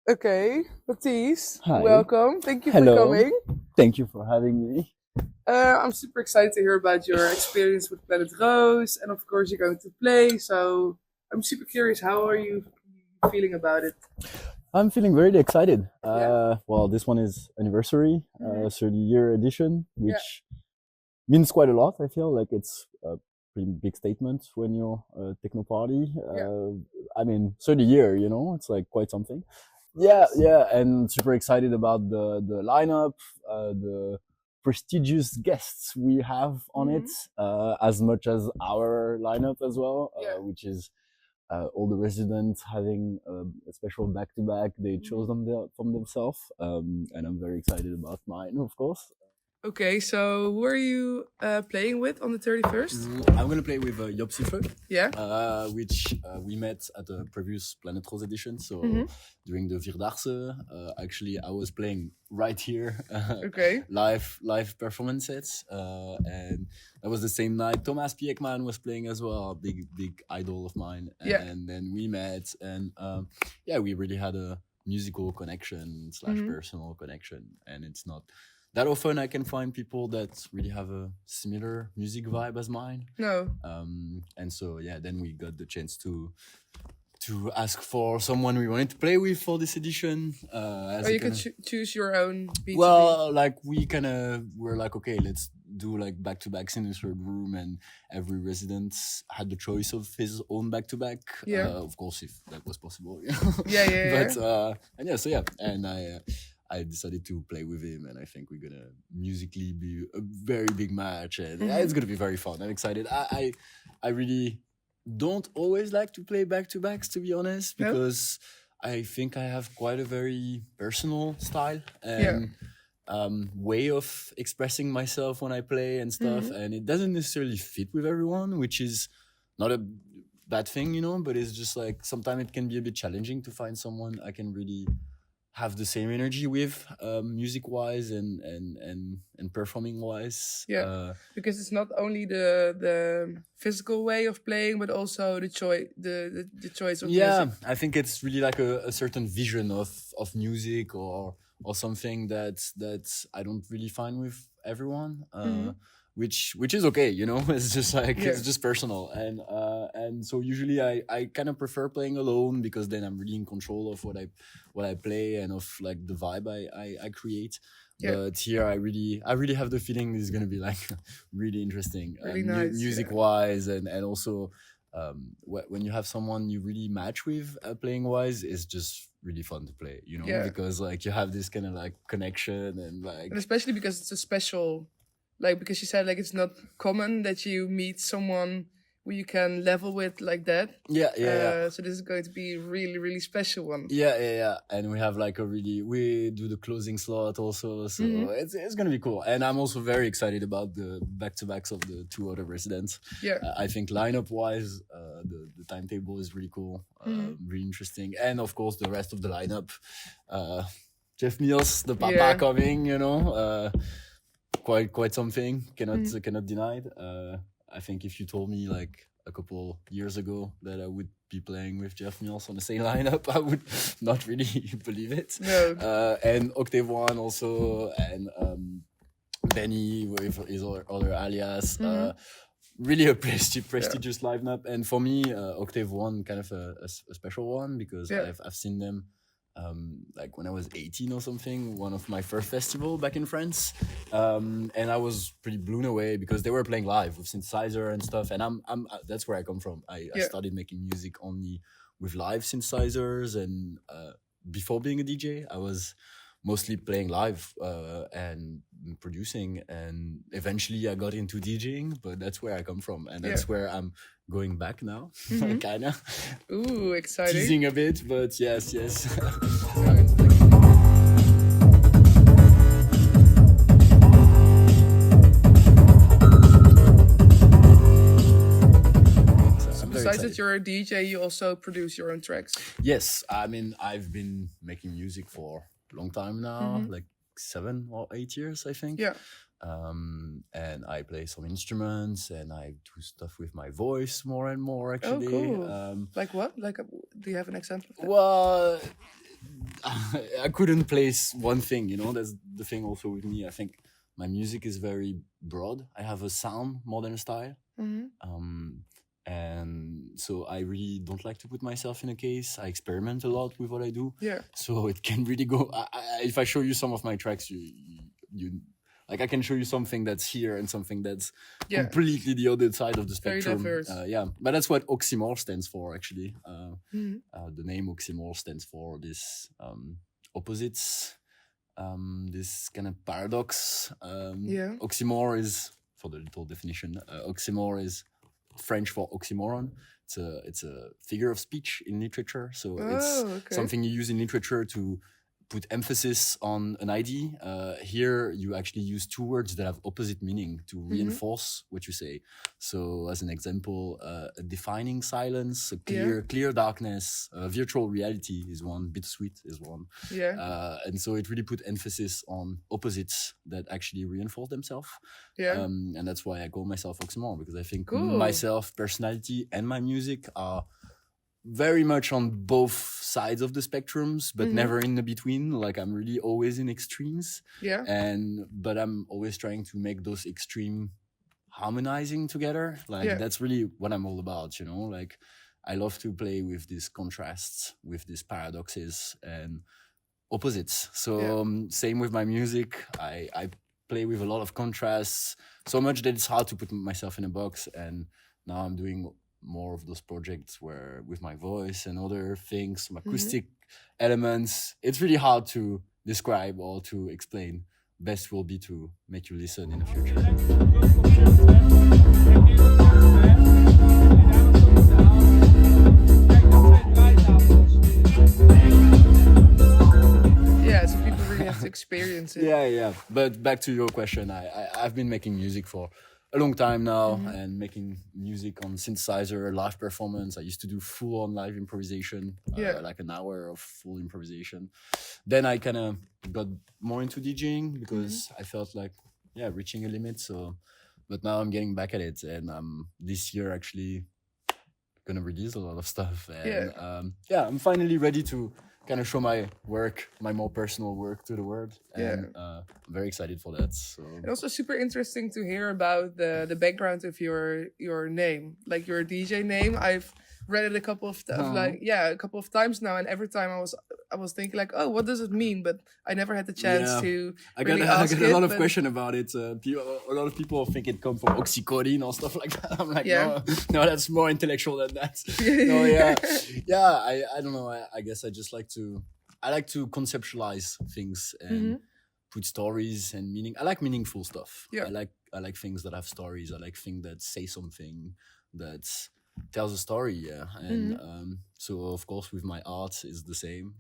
Okay, Mathis, Hi. welcome. Thank you for Hello. coming. Thank you for having me. I'm super excited to hear about your experience with Planet Rose, and of course, you're going to play. So I'm super curious. How are you feeling about it? I'm feeling very excited. Yeah. Well, this one is anniversary, Mhm. 30-year edition, Yeah. which means quite a lot. I feel like it's a pretty big statement when you're a techno party. Yeah. 30-year, it's like quite something. Yeah, Yes. yeah, and super excited about the lineup, the prestigious guests we have on it, Mhm. as much as our lineup as well, Yeah. which is all the residents having a special back-to-back they chose Mhm. from themselves, and I'm very excited about mine, of course. Okay, so who are you playing with on the 31st? I'm gonna play with Yopsife, Yeah. which we met at the previous Planet Rose edition. So Mhm. during the Vierdaagse, actually I was playing right here, Okay. live performance sets, and that was the same night Thomas Piekman was playing as well, big idol of mine. Yeah. And then we met, and yeah, we really had a musical connection slash Mhm. personal connection, and it's not that often I can find people that really have a similar music vibe as mine. No. And so yeah, then we got the chance to ask for someone we wanted to play with for this edition. As Oh, a you kind could of choose your own B2B. well, like we kind of were like, okay, let's do like back to backs in the third room, and every resident had the choice of his own back to back. Yeah. Of course, if that was possible. Yeah, yeah, But yeah. and yeah, so yeah, and I decided to play with him, and I think we're gonna musically be a very big match, and yeah, it's Mhm. gonna be very fun. I'm excited. I really don't always like to play back to backs, to be honest, No? because I think I have quite a very personal style Yeah. and way of expressing myself when I play and stuff, Mhm. and it doesn't necessarily fit with everyone, which is not a bad thing, but it's just like sometimes it can be a bit challenging to find someone I can really have the same energy with, music wise and performing wise. Yeah, because it's not only the physical way of playing, but also the choice the choice of Yeah, music. I think it's really like a certain vision of music or something that I don't really find with everyone, Hmm. which is okay, it's just like Yeah. it's just personal, and so usually I kind of prefer playing alone because then I'm really in control of what I play and of like the vibe I create. Yeah. But here I really have the feeling this is gonna be like really interesting, Really nice. music Yeah. wise, and also when you have someone you really match with, playing wise, it's just really fun to play, Yeah. because like you have this kind of like connection and And like especially because it's a special, like because you said like it's not common that you meet someone who you can level with like that. yeah, yeah, yeah. So this is going to be a really really special one. Yeah, yeah, yeah, and we have like we do the closing slot also, so Mhm. it's gonna be cool. And I'm also very excited about the back to backs of the two other residents. Yeah. I think lineup wise, the timetable is really cool, Mhm. really interesting, and of course the rest of the lineup. Uh, Jeff Mills, the papa Yeah. coming, quite something. Mhm. Cannot deny it. I think if you told me like a couple years ago that I would be playing with Jeff Mills on the same lineup, I would not really believe it. No. And Octave One also, and Benny with his other alias. Mhm. Really a Yeah. prestigious lineup, and for me, Octave One kind of a special one because Yeah. I've seen them, like when I was 18 or something, one of my first festival back in France, and I was pretty blown away because they were playing live with synthesizer and stuff, and I'm that's where I come from. I Yeah. started making music only with live synthesizers, and before being a DJ, I was mostly playing live, and producing, and eventually I got into DJing, but that's where I come from, and Yeah. that's where I'm going back now. Mhm. Kind of Ooh, exciting. teasing a bit, but yes. So besides that you're a DJ, you also produce your own tracks. Yes, I mean I've been making music for a long time now, Mhm. like 7 or 8 years, I think. Yeah. And I play some instruments, and I do stuff with my voice more and more. Oh, Actually, cool. Like what? Like, do you have an example of that? well, I couldn't place one thing, you know. That's the thing also with me. I think my music is very broad. I have a sound more than a style. And so I really don't like to put myself in a case. I experiment a lot with what I do. Yeah. So it can really go. If I show you some of my tracks, you like I can show you something that's here and something that's completely the other side of the spectrum. Very diverse. Yeah, but that's what Oxymore stands for, actually. The name Oxymore stands for this opposites, this kind of paradox. Oxymore is, for the little definition, oxymore is French for oxymoron. It's a figure of speech in literature. So it's something you use in literature to put emphasis on an idea. Here you actually use two words that have opposite meaning to reinforce what you say. So as an example, a defining silence, a clear darkness, virtual reality is one, bittersweet is one. And so it really put emphasis on opposites that actually reinforce themselves. And that's why I call myself Oxymore, because I think myself, personality, and my music are very much on both sides of the spectrums, but never in the between. Like I'm really always in extremes. But I'm always trying to make those extreme harmonizing together. Like that's really what I'm all about, you know. Like I love to play with these contrasts, with these paradoxes and opposites. So same with my music. I play with a lot of contrasts, so much that it's hard to put myself in a box. And now I'm doing more of those projects where with my voice and other things, some acoustic elements, it's really hard to describe or to explain. Best will be to make you listen in the future. Yeah, so people really have to experience it. Yeah. But back to your question, I've been making music for a long time now, and making music on synthesizer, live performance. I used to do full-on live improvisation, like an hour of full improvisation. Then I kind of got more into DJing because I felt like, reaching a limit. So, but now I'm getting back at it, and this year actually gonna release a lot of stuff. And I'm finally ready to kind of show my work, my more personal work to the world. And I'm very excited for that. So. And also super interesting to hear about the background of your name, like your DJ name. I've read it a couple of times now, and every time I was thinking like, oh, what does it mean? But I never had the chance to really ask it. I got a lot of question about it. A lot of people think it comes from oxycodone or stuff like that. I'm like, no, that's more intellectual than that. I don't know. I guess I just like to conceptualize things and put stories and meaning. I like meaningful stuff. I like things that have stories. I like things that say something, that tells a story. And so of course with my art is the same.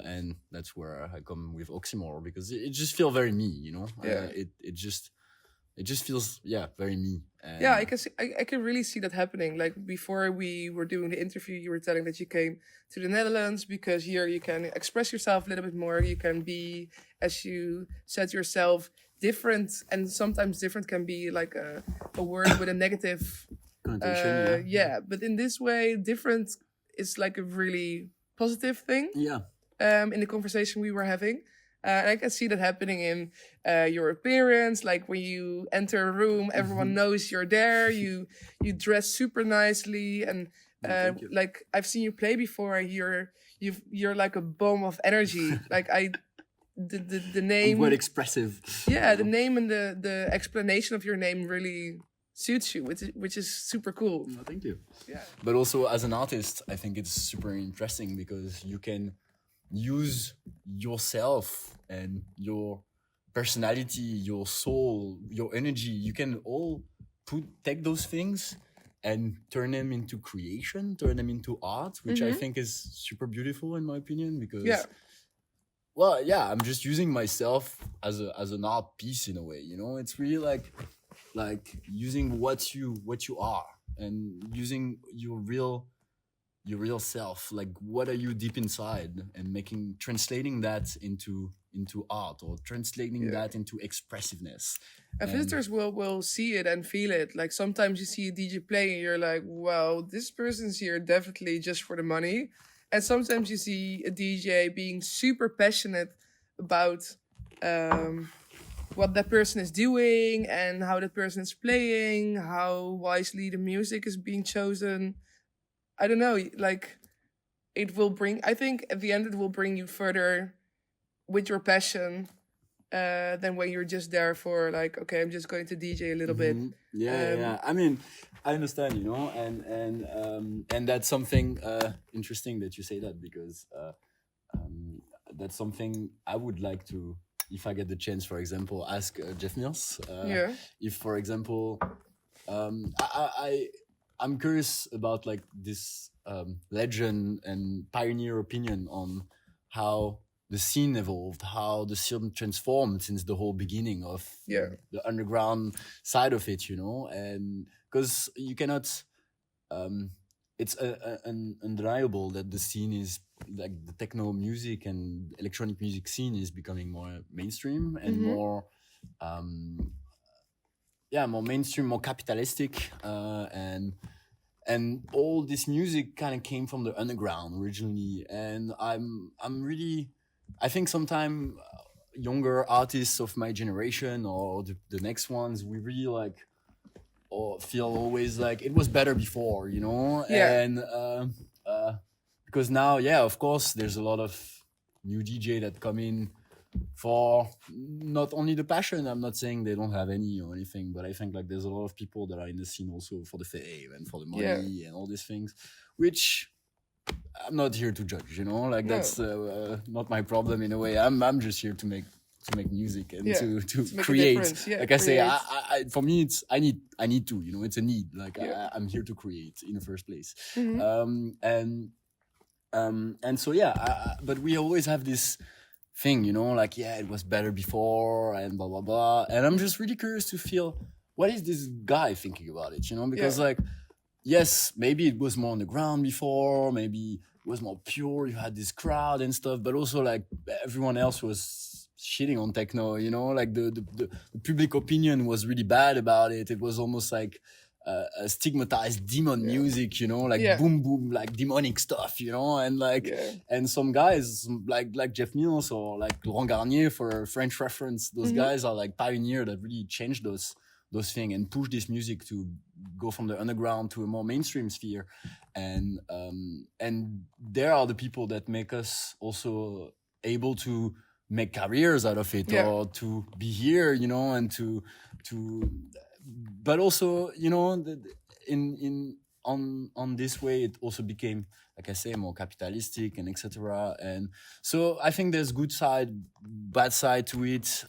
And that's where I come with Oxymore, because it just feels very me, you know. It just feels very me. And I can really see that happening. Like before we were doing the interview, you were telling that you came to the Netherlands because here you can express yourself a little bit more. You can be, as you said yourself, different, and sometimes different can be like a word with a negative connotation. But in this way, different is like a really positive thing. In the conversation we were having. And I can see that happening in your appearance. Like when you enter a room, everyone knows you're there. You dress super nicely, and like I've seen you play before. You're like a bomb of energy. Like the name. Quite expressive. Yeah, the name and the explanation of your name really suits you, which is super cool. Oh, thank you. Yeah. But also as an artist, I think it's super interesting because you can use yourself and your personality, your soul, your energy. You can all take those things and turn them into creation, turn them into art, which I think is super beautiful in my opinion, because I'm just using myself as an art piece in a way, you know. It's really like using what you are and using your real self, like what are you deep inside, and translating that into art, or translating that into expressiveness. And visitors will see it and feel it. Like sometimes you see a DJ play and you're like, wow, this person's here definitely just for the money. And sometimes you see a DJ being super passionate about what that person is doing and how that person is playing, how wisely the music is being chosen. I don't know, like it will bring, I think at the end it will bring you further with your passion than when you're just there for like, okay, I'm just going to DJ a little bit. Yeah. I mean, I understand, you know, and that's something interesting that you say that, because that's something I would like to, if I get the chance, for example, ask Jeff Mills. If, for example, I'm curious about like this legend and pioneer opinion on how the scene evolved, how the scene transformed since the whole beginning of the underground side of it, you know, and because you cannot, it's undeniable that the scene is like the techno music and electronic music scene is becoming more mainstream and more mainstream, more capitalistic, and all this music kind of came from the underground originally, and I think sometimes younger artists of my generation or the next ones, we really like or feel always like it was better before, you know? And because now, of course, there's a lot of new DJ that come in for not only the passion. I'm not saying they don't have any or anything, but I think like there's a lot of people that are in the scene also for the fame and for the money and all these things, which I'm not here to judge, you know, like that's not my problem in a way. I'm just here to make music and to create. Like I say, I for me, it's I need to, you know, it's a need. Like I'm here to create in the first place. And so but we always have this thing, you know, like it was better before and blah blah blah. And I'm just really curious to feel what is this guy thinking about it, you know, because like yes, maybe it was more on the ground before, maybe it was more pure, you had this crowd and stuff, but also like everyone else was shitting on techno, you know, like the public opinion was really bad about it. It was almost like a stigmatized demon music, you know, like boom boom, like demonic stuff, you know, and like and some guys like Jeff Mills or like Laurent Garnier, for a French reference, those guys are like pioneer that really changed those things and push this music to go from the underground to a more mainstream sphere, and there are the people that make us also able to make careers out of it or to be here, you know, and to but also, you know, on this way it also became, like I say, more capitalistic and etc. And so I think there's good side, bad side to it.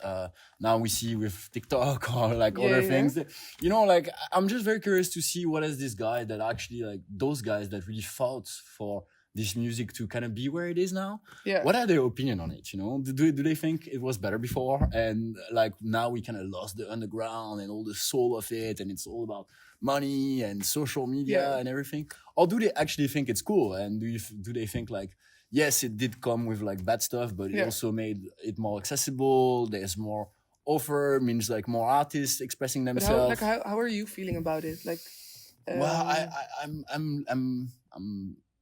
Now we see with TikTok or like other things that, you know, like I'm just very curious to see what is this guy that actually, like those guys that really fought for this music to kind of be where it is now. What are their opinion on it? You know, do they think it was better before, and like now we kind of lost the underground and all the soul of it, and it's all about money and social media and everything? Or do they actually think it's cool? And do they think like, yes, it did come with like bad stuff, but it also made it more accessible. There's more offer, means like more artists expressing themselves. But how are you feeling about it? Like, well,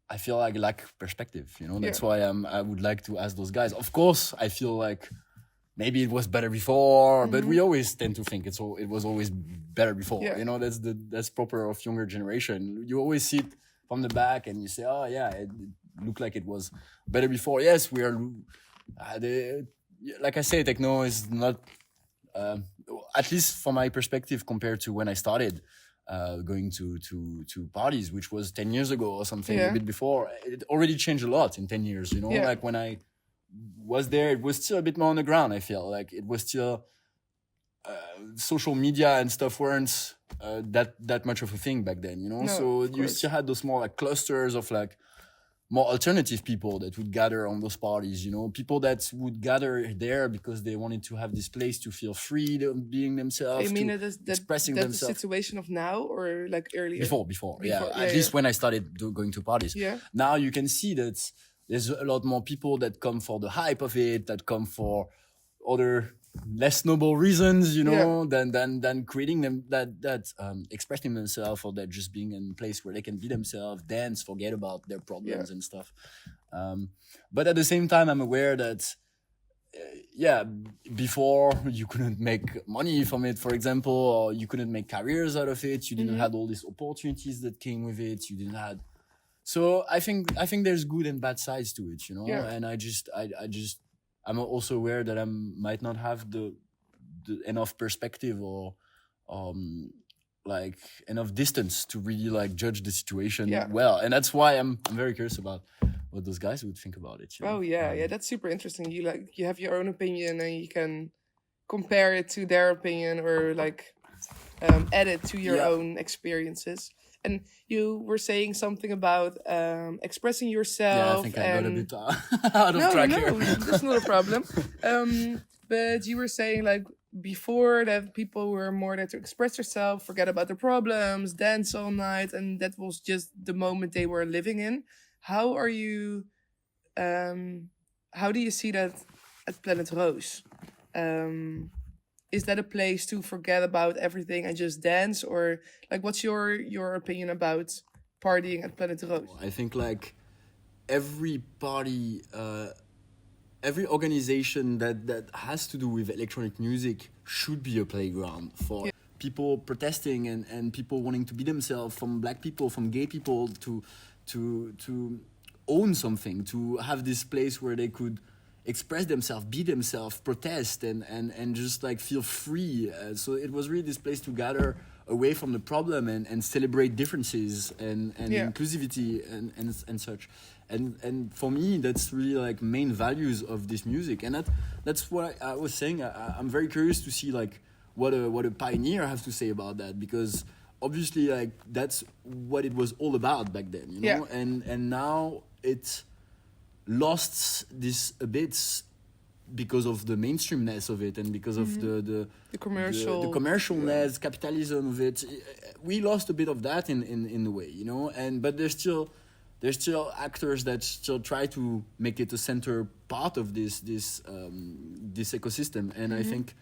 I feel like I lack perspective, you know. That's why I would like to ask those guys. Of course, I feel like maybe it was better before, but we always tend to think it was always better before. You know, that's proper of younger generation. You always see it from the back and you say, oh yeah, it looked like it was better before. Yes, we are. Like I say, techno is not, at least from my perspective, compared to when I started going to parties, which was 10 years ago or something, a bit before. It already changed a lot in 10 years, you know. Like when I was there, it was still a bit more on the ground. I feel like it was still social media and stuff weren't that much of a thing back then, you know. So you still had those more like clusters of like more alternative people that would gather on those parties, you know, people that would gather there because they wanted to have this place to feel free being themselves. I mean, expressing that's themselves. The situation of now or like earlier? Before. At least when I started going to parties. Now you can see that there's a lot more people that come for the hype of it, that come for other less noble reasons, you know, than creating them that expressing themselves, or that just being in a place where they can be themselves, dance, forget about their problems and stuff. But at the same time, I'm aware that before you couldn't make money from it, for example, or you couldn't make careers out of it. You didn't have all these opportunities that came with it. You didn't have. So I think there's good and bad sides to it, you know. And I'm also aware that I might not have the enough perspective or like enough distance to really like judge the situation well. And that's why I'm very curious about what those guys would think about it. You know? Oh yeah, that's super interesting. You have your own opinion and you can compare it to their opinion, or like add it to your own experiences. And you were saying something about expressing yourself. Yeah, I think I got a bit out of track here. No, that's not a problem. But you were saying like before that people were more there to express themselves, forget about their problems, dance all night, and that was just the moment they were living in. How are you? How do you see that at Planet Rose? Is that a place to forget about everything and just dance, or like what's your opinion about partying at Planet Rose? I think like every party, every organization that has to do with electronic music should be a playground for people protesting and people wanting to be themselves, from black people, from gay people, to own something, to have this place where they could express themselves, be themselves, protest, and just like feel free. So it was really this place to gather away from the problem and celebrate differences and inclusivity and such. And for me, that's really like main values of this music. And that's what I was saying. I'm very curious to see like what a pioneer has to say about that, because obviously like that's what it was all about back then, you know. And now it's lost this a bit because of the mainstreamness of it and because of the commercialness, capitalism of it. We lost a bit of that in the way, you know. But there's still actors that still try to make it a center part of this ecosystem. And I think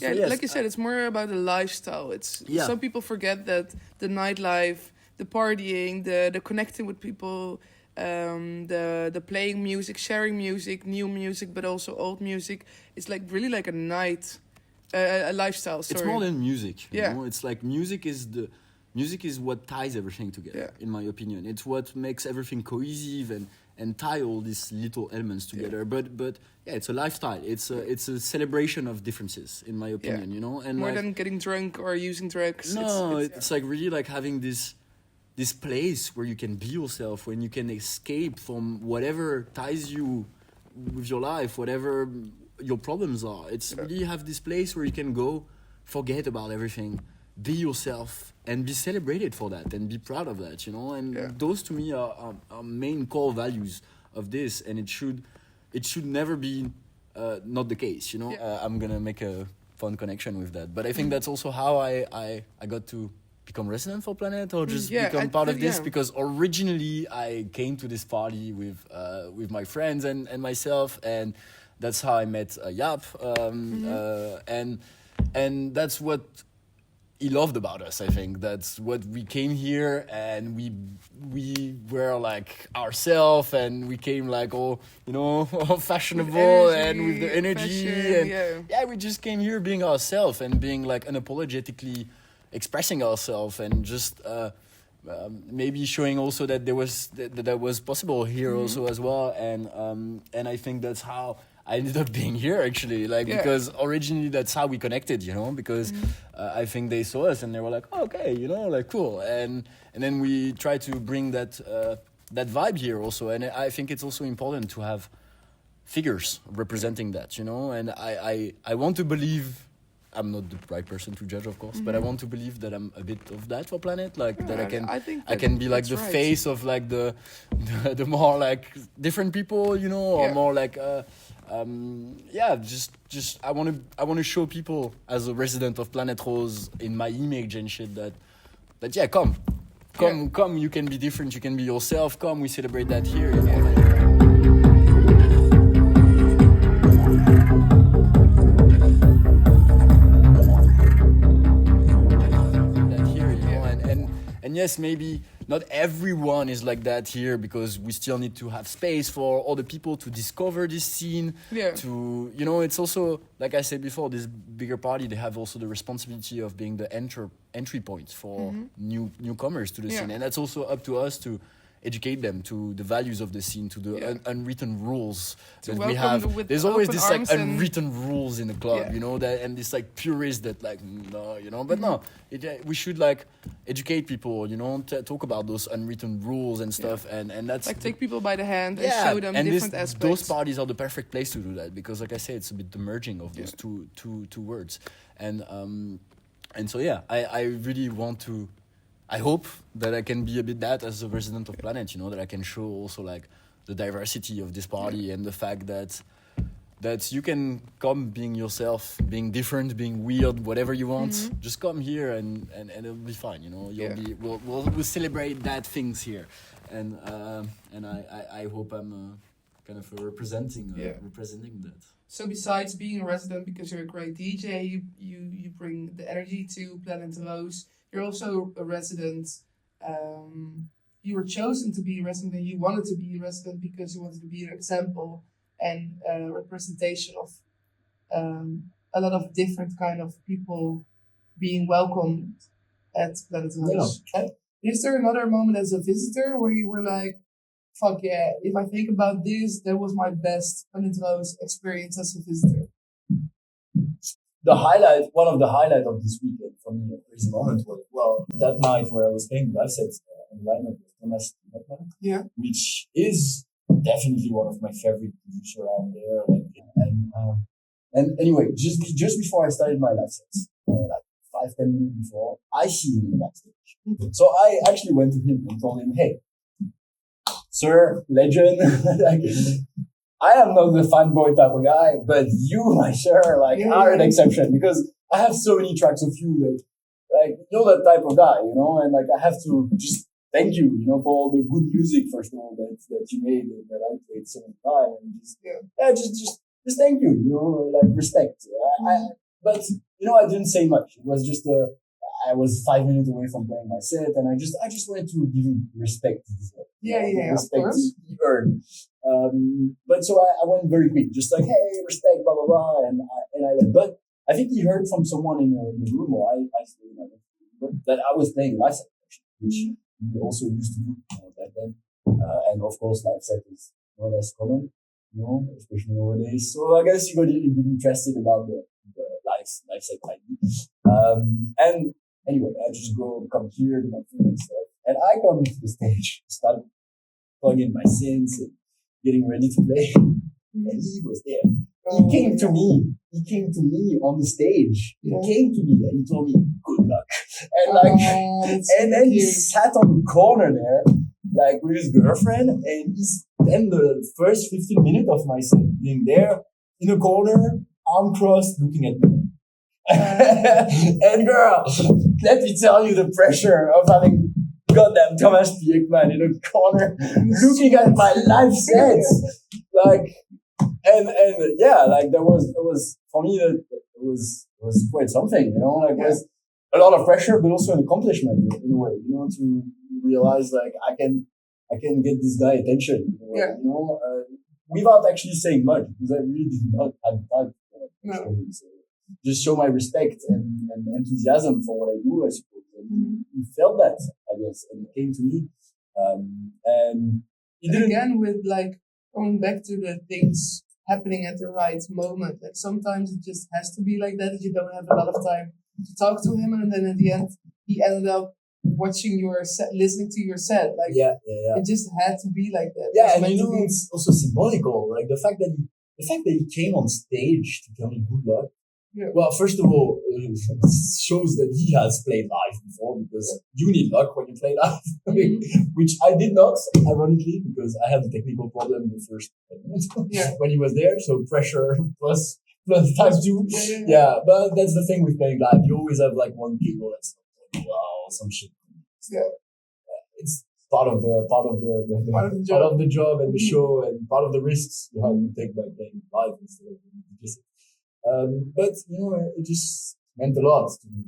like you said, it's more about the lifestyle. It's some people forget that the nightlife, the partying, the connecting with people, the playing music, sharing music, new music, but also old music. It's like really like a lifestyle. Sorry. It's more than music. You know? It's like music is what ties everything together. In my opinion, it's what makes everything cohesive and tie all these little elements together. But it's a lifestyle. It's a celebration of differences, in my opinion. You know, and more than getting drunk or using drugs. No, it's like really like having this place where you can be yourself, when you can escape from whatever ties you with your life, whatever your problems are. It's really have this place where you can go, forget about everything, be yourself, and be celebrated for that, and be proud of that, you know. And those to me are main core values of this, and it should never be not the case, you know. I'm gonna make a fun connection with that, but I think that's also how I got to become resident for Planet, or just become part of this, because originally I came to this party with my friends and myself, and that's how I met Jaap, and that's what he loved about us. I think that's what we came here, and we were like ourselves, and we came like all, you know, all fashionable and with the energy, fashion, and we just came here being ourselves and being like unapologetically expressing ourselves, and just maybe showing also that that was possible here also as well. And I think that's how I ended up being here, actually, like because originally that's how we connected, you know, because I think they saw us and they were like, oh, okay, you know, like cool, and then we try to bring that vibe here also. And I think it's also important to have figures representing that, you know. And I want to believe, I'm not the right person to judge, of course, but I want to believe that I'm a bit of that for Planet, like that I can be like the face of like the more like different people, you know, or more like just I want to show people as a resident of Planet Rose in my image and shit that come, you can be different, you can be yourself, come, we celebrate that here, you know. yes, maybe not everyone is like that here, because we still need to have space for other people to discover this scene. Yeah. To, you know, it's also, like I said before, this bigger party, they have also the responsibility of being the entry point for newcomers to the scene, and that's also up to us to educate them to the values of the scene, to the unwritten rules that we have. There's always this like unwritten rules in the club, you know, that, and this like purist that like, no, you know, but no, we should like educate people, you know, talk about those unwritten rules and stuff, and that's like take people by the hand and show them different aspects. Those parties are the perfect place to do that, because like I say, it's a bit the merging of those two words, and so I really want to. I hope that I can be a bit that as a resident of Planet, you know, that I can show also like the diversity of this party and the fact that you can come being yourself, being different, being weird, whatever you want. Just come here and it'll be fine, you know. We'll celebrate that things here, and I hope I'm kind of representing that. So besides being a resident, because you're a great DJ, you bring the energy to Planet Rose. You're also a resident. You were chosen to be a resident, and you wanted to be a resident because you wanted to be an example and a representation of a lot of different kind of people being welcomed at Planet Rose. Yeah. Is there another moment as a visitor where you were like, fuck yeah, if I think about this, that was my best Planet Rose experience as a visitor? One of the highlights of this weekend for me, a crazy moment was, well, that night where I was playing live sets on the lineup with Thomas, which is definitely one of my favorite producers around there. And anyway, just before I started my live sets, like 5-10 minutes before, I see him in the backstage. So I actually went to him and told him, hey, sir, legend, like, I am not the fanboy type of guy, but you, my sir, are an exception, because I have so many tracks of you that, like, you're that type of guy, you know, and like, I have to just thank you, you know, for all the good music, first of all, that you made, and that I played so much time, and just thank you, you know, like, respect. But, you know, I didn't say much. It was just I was 5 minutes away from playing my set, and I just wanted to give him respect. Respect he earned. But so I went very quick, just like, hey, respect, blah blah blah, and I but I think he heard from someone in the room, or I that I was playing live set, which he also used to do back then, and of course live set is more or less common, you know, especially nowadays. So I guess he got interested about the live set idea. And anyway, I just come here, do my thing and stuff, and I come to the stage, start plugging my synths and getting ready to play, and he was there. He came to me on the stage. He came to me and he told me, good luck. And and then he sat on the corner there, like with his girlfriend, and he spent the first 15 minutes of my set being there in a corner, arm crossed, looking at me. And girl, let me tell you the pressure of having goddamn Thomas Piekman in a corner looking at my live sets. Like, and like that was for me, that was quite something, you know, like, was a lot of pressure, but also an accomplishment in a way, you know, to realize like I can get this guy attention, in a way, you know, without actually saying much, because I really did not have time to show him. So just show my respect and enthusiasm for what I do, I suppose. And he felt that, I guess, and came to me. And again, with like coming back to the things happening at the right moment. Like sometimes it just has to be like that you don't have a lot of time to talk to him, and then at the end he ended up watching your set, listening to your set. Like it just had to be like that. Yeah, and you know, it's also symbolical. Like the fact that he came on stage to tell me good luck. Yeah. Well, first of all, it shows that he has played live before, because you need luck when you play live, which I did not, ironically, because I had a technical problem the first when he was there. So pressure plus times 2. Yeah, but that's the thing with playing live. You always have like one cable that's like, wow, some shit. Yeah, it's part of the job and the show, and part of the risks you take by playing live instead of just. But you know, it just meant a lot to me.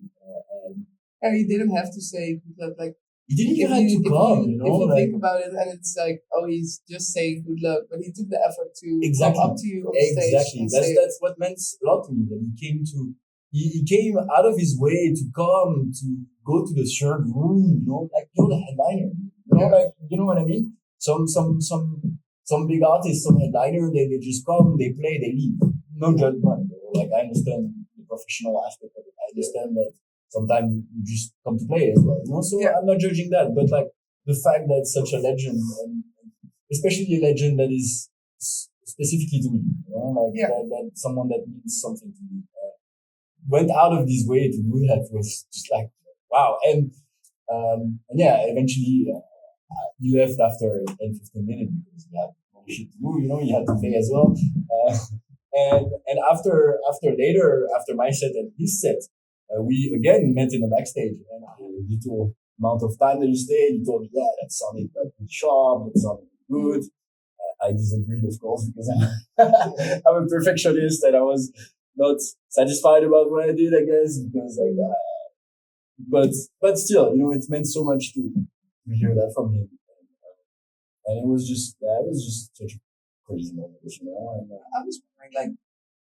And you didn't have to say that, like, he didn't even have to come, you know. If you like, think about it, and it's like, oh, he's just saying good luck, but he took the effort to Exactly. come up to you on the stage. Exactly. That's what meant a lot to me. That he came out of his way to come to go to the third room, you know, like you're the headliner. You know, like you know what I mean? Some big artists, some headliner, they just come, they play, they leave. No judgment. You know? Like I understand the professional aspect of it. I understand that sometimes you just come to play as well. You know, so I'm not judging that, but like the fact that such a legend, and especially a legend that is specifically to me, you know, like that someone that means something to me, went out of his way to do that was just like wow. And yeah, eventually he left after 10-15 minutes because he had no shit to do, you know, he had to play as well. And after my set and his set, we again met in the backstage, and a little amount of time that you stayed, he told me, yeah, that sounded like sharp, that sounded good. I disagreed, of course, because I'm a perfectionist and I was not satisfied about what I did, I guess, because like, but still, you know, it meant so much to hear that from him, and it was just such a crazy moment, you know. And I was wondering, like,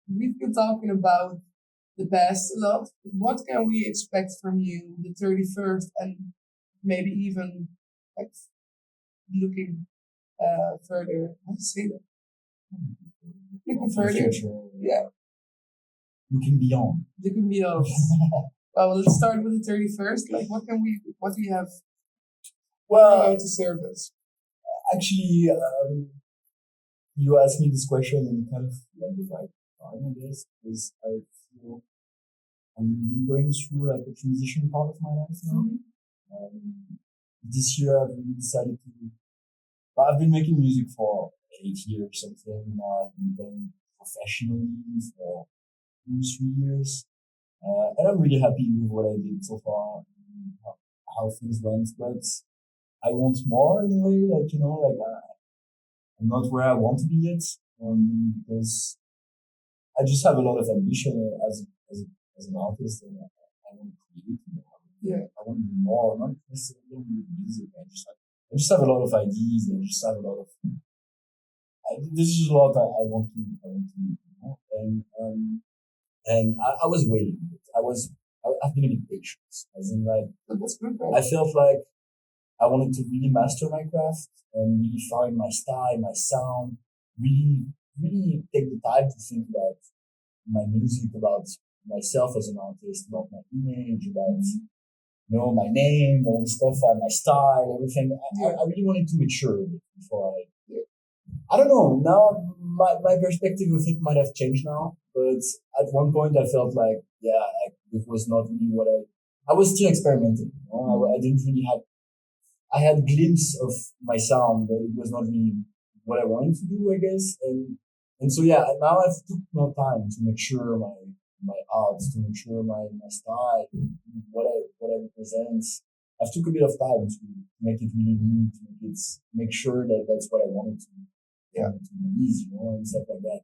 we've been talking about the past a lot. What can we expect from you the 31st, and maybe even like looking further? How to say that? Looking further, future, yeah. Looking beyond. Looking beyond. Well, let's start with the 31st. Like, what do you have? Well, to serve us? Actually, you asked me this question in kind of like the right time, I guess, because I feel I'm really going through like a transition part of my life now. This year I've really decided to. I've been making music for 8 years or something. Now I've been playing professionally for 2-3 years, and I'm really happy with what I did so far, and how things went. But I want more in a way, like you know, like I'm not where I want to be yet, because I just have a lot of ambition as an artist, and I want to create more. Yeah, I want to do more, not necessarily music. I just have a lot of ideas, and I just have a lot of. This is a lot I want to do, you know? And I was waiting. I've been a bit patient, as in like That's good, right? I felt like I wanted to really master my craft and really find my style, my sound, really take the time to think about my music, about myself as an artist, about my image, about, you know, my name, all the stuff, my style, everything. I really wanted to mature a bit before I don't know. Now my perspective of it might have changed now, but at one point I felt like, yeah, like it was not really what I was still experimenting. You know? I didn't really have. I had a glimpse of my sound, but it was not really what I wanted to do, I guess. And so yeah, now I've took more time to mature my art, to mature my style, what I represent. I've took a bit of time to make it really new, to make sure that that's what I wanted to release, you know, and stuff like that.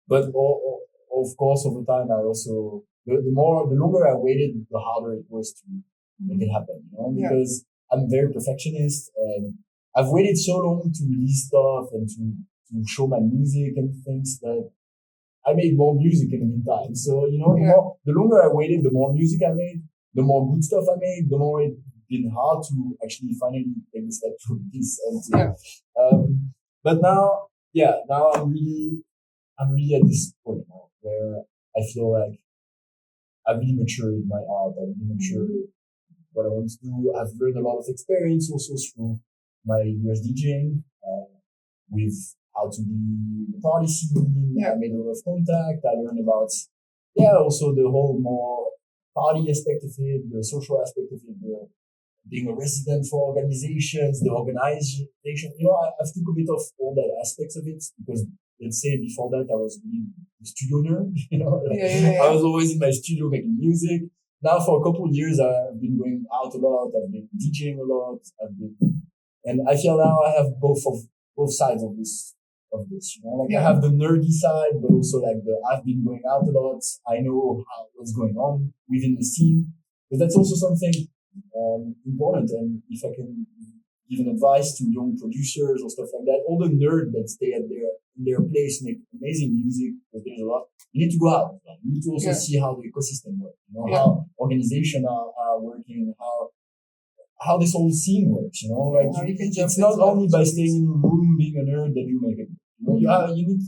But of course, over time, I also the longer I waited, the harder it was to make it happen, you know, because I'm very perfectionist, and I've waited so long to release stuff and to show my music and things that I made more music in the meantime. So, you know, the longer I waited, the more music I made, the more good stuff I made, the more it been hard to actually finally take the step to release. But now I'm really at this point now where I feel like I've really matured my art. I've really matured what I want to do. I've learned a lot of experience also through my years DJing, with how to be in the party scene. I made a lot of contact. I learned about, also the whole more party aspect of it, the social aspect of it, the being a resident for organizations, the organization. You know, I've took a bit of all that aspects of it because, let's say, before that, I was really a studio nerd. You know, I was always in my studio making music. Now, for a couple of years, I've been going out a lot. I've been DJing a lot. And I feel now I have both sides of this. You know, like I have the nerdy side, but also like I've been going out a lot. I know what's going on within the scene, but that's also something important. And if I can give an advice to young producers or stuff like that, all the nerds that stay at their place make amazing music, because there's a lot. You need to go out. You need to also see how the ecosystem works. How organizations are working, how this whole scene works. Like it's not only by staying in a room being a nerd that you make it. You need,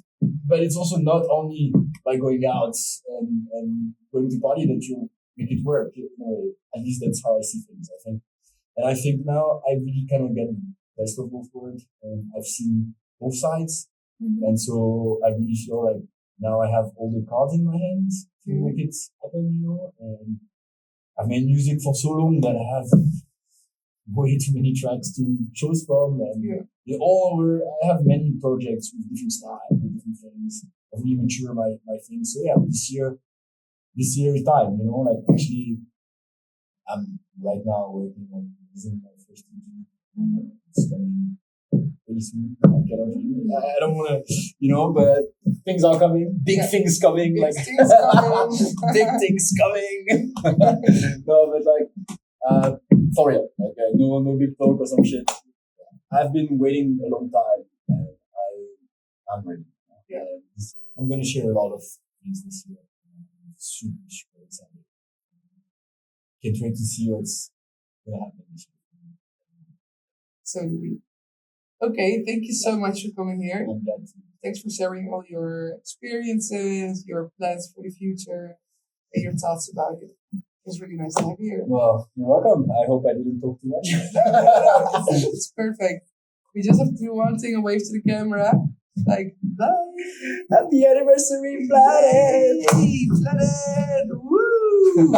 but it's also not only by going out and going to party that you make it work. At least that's how I see things, I think. And I think now I really kind of get the best of both worlds. I've seen both sides. Mm-hmm. And so I really feel like now I have all the cards in my hands to make it happen, And I've made music for so long that I have way too many tracks to choose from. And I have many projects with different styles, with different things. I've really matured my things. So this year is time, like actually I'm right now working on my first EP. It's coming pretty soon. I don't want to, but things are coming. Big things coming. Big things coming. Big things coming. No, but for real. No big talk or some shit. I've been waiting a long time, and I'm ready. Yeah. I'm gonna share a lot of things this year. I'm super excited. Can't wait to see what's gonna happen this year. So do we. Okay, thank you so much for coming here. Thanks for sharing all your experiences, your plans for the future, and your thoughts about it. It was really nice to have you here. Well, you're welcome. I hope I didn't talk too much. It's perfect. We just have to do one thing and wave to the camera. Like, bye. Happy anniversary, Planet! Yay, Planet! Woo!